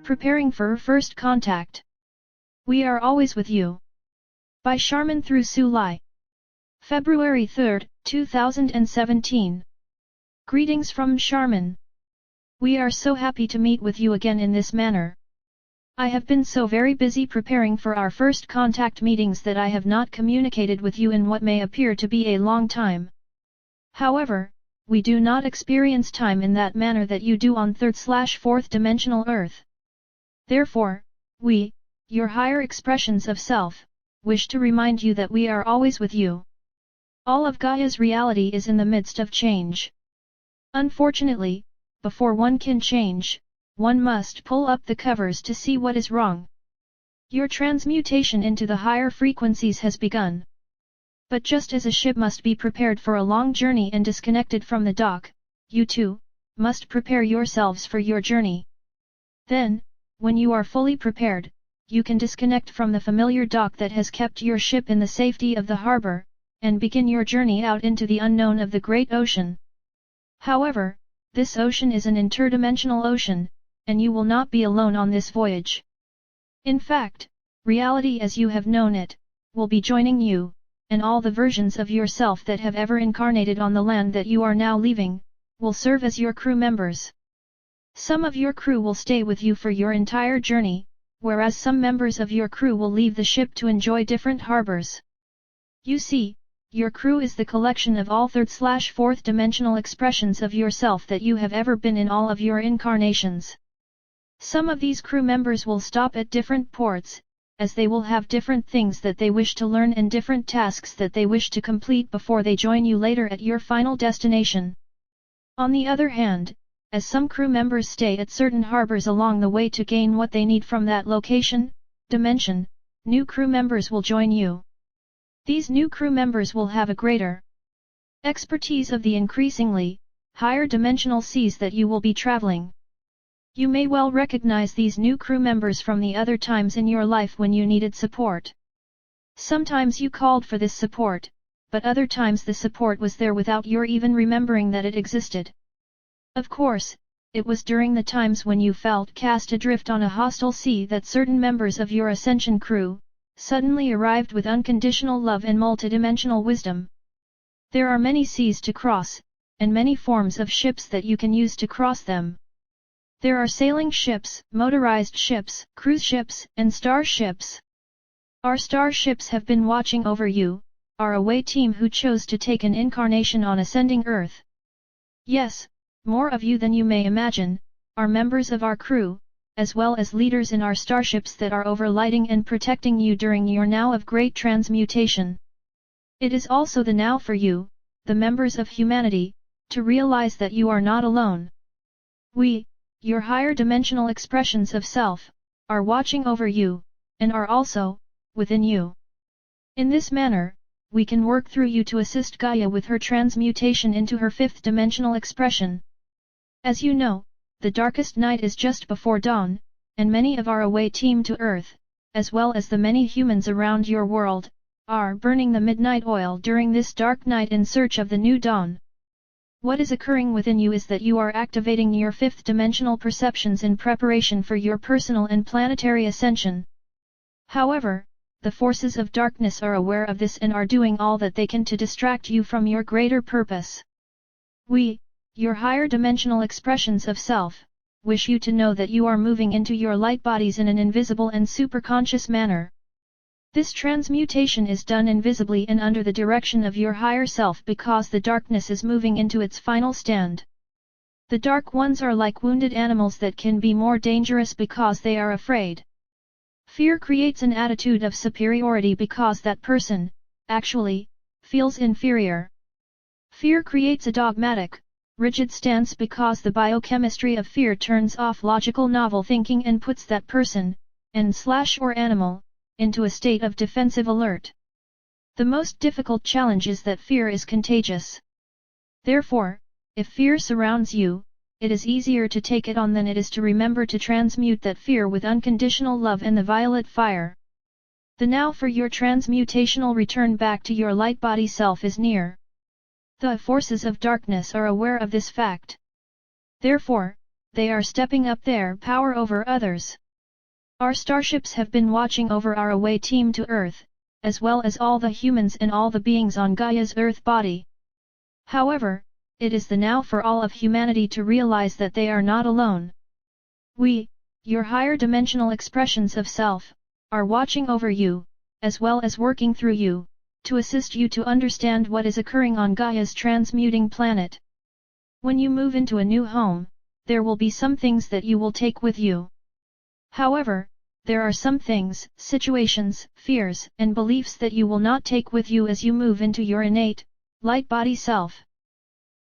Preparing for first contact. We are always with you. By Sharman through Su Lai. February 3, 2017. Greetings from Sharman. We are so happy to meet with you again in this manner. I have been so very busy preparing for our first contact meetings that I have not communicated with you in what may appear to be a long time. However, we do not experience time in that manner that you do on third/fourth dimensional Earth. Therefore, we, your higher expressions of self, wish to remind you that we are always with you. All of Gaia's reality is in the midst of change. Unfortunately, before one can change, one must pull up the covers to see what is wrong. Your transmutation into the higher frequencies has begun. But just as a ship must be prepared for a long journey and disconnected from the dock, you too, must prepare yourselves for your journey. Then, when you are fully prepared, you can disconnect from the familiar dock that has kept your ship in the safety of the harbor, and begin your journey out into the unknown of the great ocean. However, this ocean is an interdimensional ocean, and you will not be alone on this voyage. In fact, reality as you have known it, will be joining you, and all the versions of yourself that have ever incarnated on the land that you are now leaving, will serve as your crew members. Some of your crew will stay with you for your entire journey, whereas some members of your crew will leave the ship to enjoy different harbors. You see, your crew is the collection of all third/fourth dimensional expressions of yourself that you have ever been in all of your incarnations. Some of these crew members will stop at different ports, as they will have different things that they wish to learn and different tasks that they wish to complete before they join you later at your final destination. On the other hand, as some crew members stay at certain harbors along the way to gain what they need from that location, dimension, new crew members will join you. These new crew members will have a greater expertise of the increasingly higher dimensional seas that you will be traveling. You may well recognize these new crew members from the other times in your life when you needed support. Sometimes you called for this support, but other times the support was there without your even remembering that it existed. Of course, it was during the times when you felt cast adrift on a hostile sea that certain members of your ascension crew suddenly arrived with unconditional love and multidimensional wisdom. There are many seas to cross, and many forms of ships that you can use to cross them. There are sailing ships, motorized ships, cruise ships, and starships. Our starships have been watching over you, our away team who chose to take an incarnation on ascending Earth. Yes, more of you than you may imagine, are members of our crew, as well as leaders in our starships that are overlighting and protecting you during your now of great transmutation. It is also the now for you, the members of humanity, to realize that you are not alone. We, your higher dimensional expressions of self, are watching over you, and are also within you. In this manner, we can work through you to assist Gaia with her transmutation into her fifth dimensional expression. As you know, the darkest night is just before dawn, and many of our away team to Earth, as well as the many humans around your world, are burning the midnight oil during this dark night in search of the new dawn. What is occurring within you is that you are activating your fifth dimensional perceptions in preparation for your personal and planetary ascension. However, the forces of darkness are aware of this and are doing all that they can to distract you from your greater purpose. We, your higher dimensional expressions of self, wish you to know that you are moving into your light bodies in an invisible and superconscious manner. This transmutation is done invisibly and under the direction of your higher self because the darkness is moving into its final stand. The dark ones are like wounded animals that can be more dangerous because they are afraid. Fear creates an attitude of superiority because that person, actually, feels inferior. Fear creates a dogmatic, rigid stance because the biochemistry of fear turns off logical novel thinking and puts that person, and/or animal, into a state of defensive alert. The most difficult challenge is that fear is contagious. Therefore, if fear surrounds you, it is easier to take it on than it is to remember to transmute that fear with unconditional love and the violet fire. The now for your transmutational return back to your light body self is near. The forces of darkness are aware of this fact. Therefore, they are stepping up their power over others. Our starships have been watching over our away team to Earth, as well as all the humans and all the beings on Gaia's Earth body. However, it is the now for all of humanity to realize that they are not alone. We, your higher dimensional expressions of self, are watching over you, as well as working through you, to assist you to understand what is occurring on Gaia's transmuting planet. When you move into a new home, there will be some things that you will take with you. However, there are some things, situations, fears, and beliefs that you will not take with you as you move into your innate, light body self.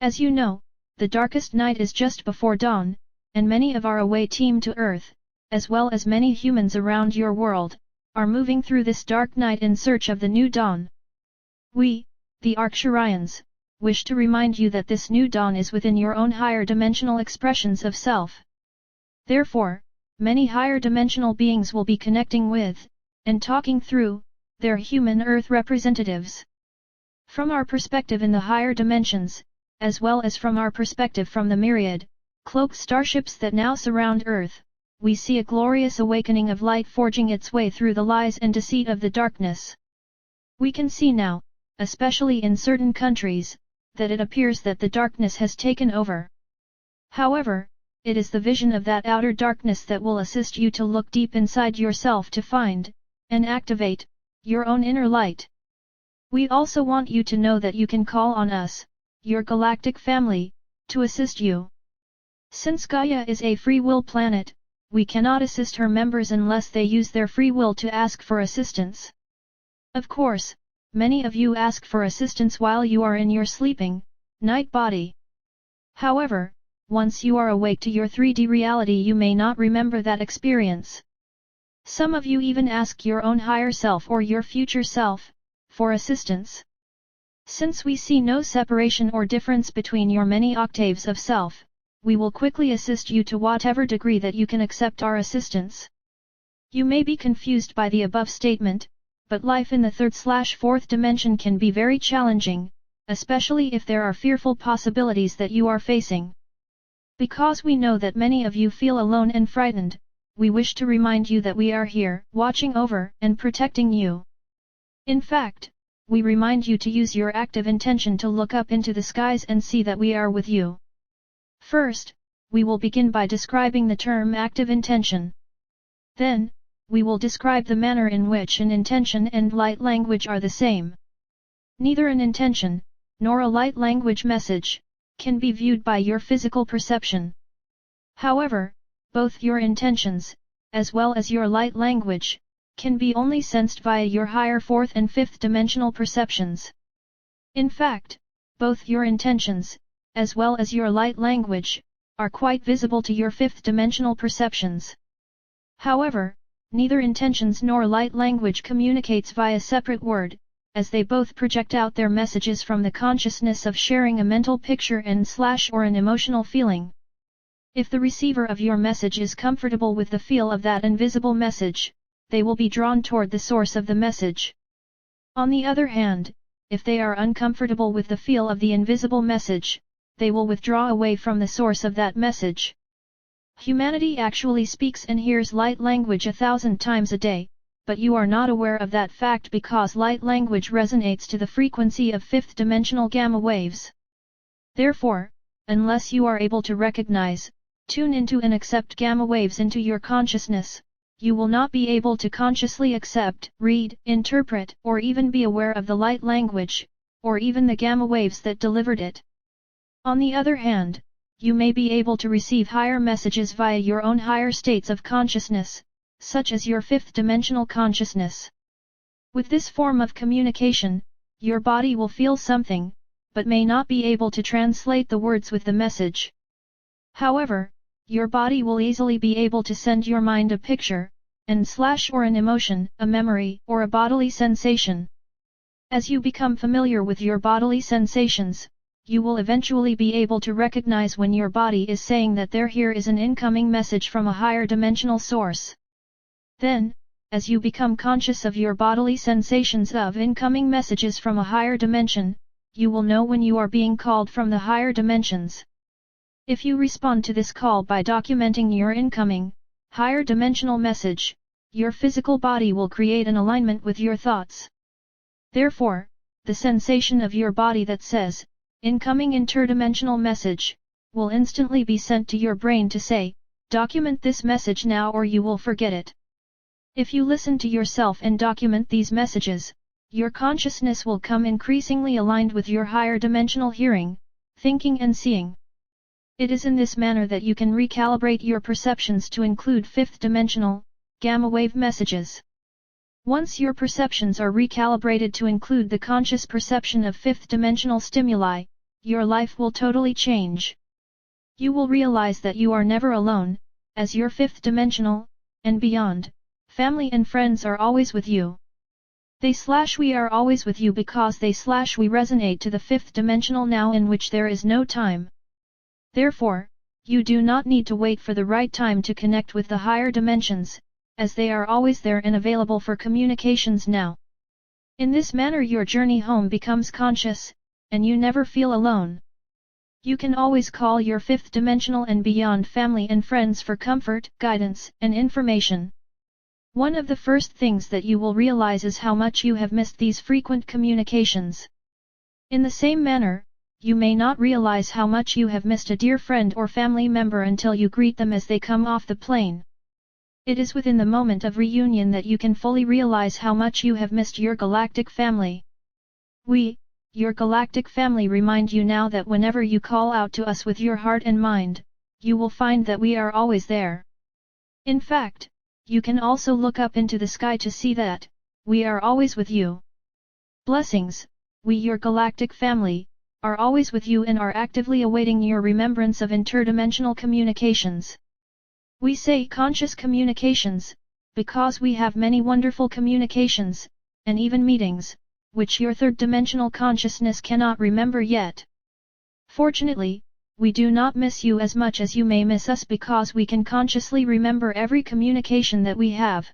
As you know, the darkest night is just before dawn, and many of our away team to Earth, as well as many humans around your world, are moving through this dark night in search of the new dawn. We, the Arksharians, wish to remind you that this new dawn is within your own higher dimensional expressions of self. Therefore, many higher dimensional beings will be connecting with, and talking through, their human Earth representatives. From our perspective in the higher dimensions, as well as from our perspective from the myriad, cloaked starships that now surround Earth, we see a glorious awakening of light forging its way through the lies and deceit of the darkness. We can see now, especially in certain countries, that it appears that the darkness has taken over. However, it is the vision of that outer darkness that will assist you to look deep inside yourself to find, and activate, your own inner light. We also want you to know that you can call on us, your galactic family, to assist you. Since Gaia is a free will planet, we cannot assist her members unless they use their free will to ask for assistance. Of course, many of you ask for assistance while you are in your sleeping, night body. However, once you are awake to your 3D reality you may not remember that experience. Some of you even ask your own higher self or your future self, for assistance. Since we see no separation or difference between your many octaves of self, we will quickly assist you to whatever degree that you can accept our assistance. You may be confused by the above statement, but life in the 3rd/4th dimension can be very challenging, especially if there are fearful possibilities that you are facing. Because we know that many of you feel alone and frightened, we wish to remind you that we are here, watching over and protecting you. In fact, we remind you to use your active intention to look up into the skies and see that we are with you. First, we will begin by describing the term active intention. Then, we will describe the manner in which an intention and light language are the same. Neither an intention, nor a light language message, can be viewed by your physical perception. However, both your intentions, as well as your light language, can be only sensed via your higher 4th and 5th dimensional perceptions. In fact, both your intentions, as well as your light language, are quite visible to your 5th dimensional perceptions. However, neither intentions nor light language communicates via separate word, as they both project out their messages from the consciousness of sharing a mental picture and/or an emotional feeling. If the receiver of your message is comfortable with the feel of that invisible message, they will be drawn toward the source of the message. On the other hand, if they are uncomfortable with the feel of the invisible message, they will withdraw away from the source of that message. Humanity actually speaks and hears light language 1,000 times a day, but you are not aware of that fact because light language resonates to the frequency of 5th dimensional gamma waves. Therefore, unless you are able to recognize, tune into and accept gamma waves into your consciousness, you will not be able to consciously accept, read, interpret, or even be aware of the light language, or even the gamma waves that delivered it. On the other hand, you may be able to receive higher messages via your own higher states of consciousness, such as your 5th dimensional consciousness. With this form of communication, your body will feel something, but may not be able to translate the words with the message. However, your body will easily be able to send your mind a picture, or an emotion, a memory, or a bodily sensation. As you become familiar with your bodily sensations, you will eventually be able to recognize when your body is saying that here is an incoming message from a higher dimensional source. Then, as you become conscious of your bodily sensations of incoming messages from a higher dimension, you will know when you are being called from the higher dimensions. If you respond to this call by documenting your incoming, higher dimensional message, your physical body will create an alignment with your thoughts. Therefore, the sensation of your body that says, incoming interdimensional message, will instantly be sent to your brain to say, document this message now or you will forget it. If you listen to yourself and document these messages, your consciousness will come increasingly aligned with your higher dimensional hearing, thinking and seeing. It is in this manner that you can recalibrate your perceptions to include fifth dimensional, gamma wave messages. Once your perceptions are recalibrated to include the conscious perception of fifth dimensional stimuli, your life will totally change. You will realize that you are never alone, as your fifth dimensional, and beyond, family and friends are always with you. We are always with you because we resonate to the fifth dimensional now in which there is no time. Therefore, you do not need to wait for the right time to connect with the higher dimensions, as they are always there and available for communications now. In this manner your journey home becomes conscious, and you never feel alone. You can always call your fifth dimensional and beyond family and friends for comfort, guidance, and information. One of the first things that you will realize is how much you have missed these frequent communications. In the same manner, you may not realize how much you have missed a dear friend or family member until you greet them as they come off the plane. It is within the moment of reunion that you can fully realize how much you have missed your galactic family. We, your galactic family, remind you now that whenever you call out to us with your heart and mind, you will find that we are always there. In fact, you can also look up into the sky to see that we are always with you. Blessings, we, your galactic family, are always with you and are actively awaiting your remembrance of interdimensional communications. We say conscious communications, because we have many wonderful communications, and even meetings, which your third dimensional consciousness cannot remember yet. Fortunately, we do not miss you as much as you may miss us because we can consciously remember every communication that we have.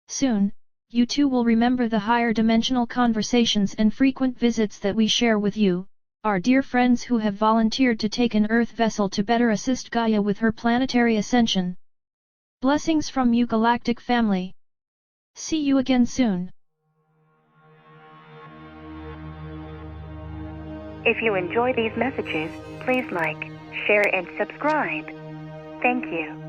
Soon, you too will remember the higher dimensional conversations and frequent visits that we share with you, our dear friends who have volunteered to take an Earth vessel to better assist Gaia with her planetary ascension. Blessings from you, galactic family. See you again soon. If you enjoy these messages, please like, share and subscribe. Thank you.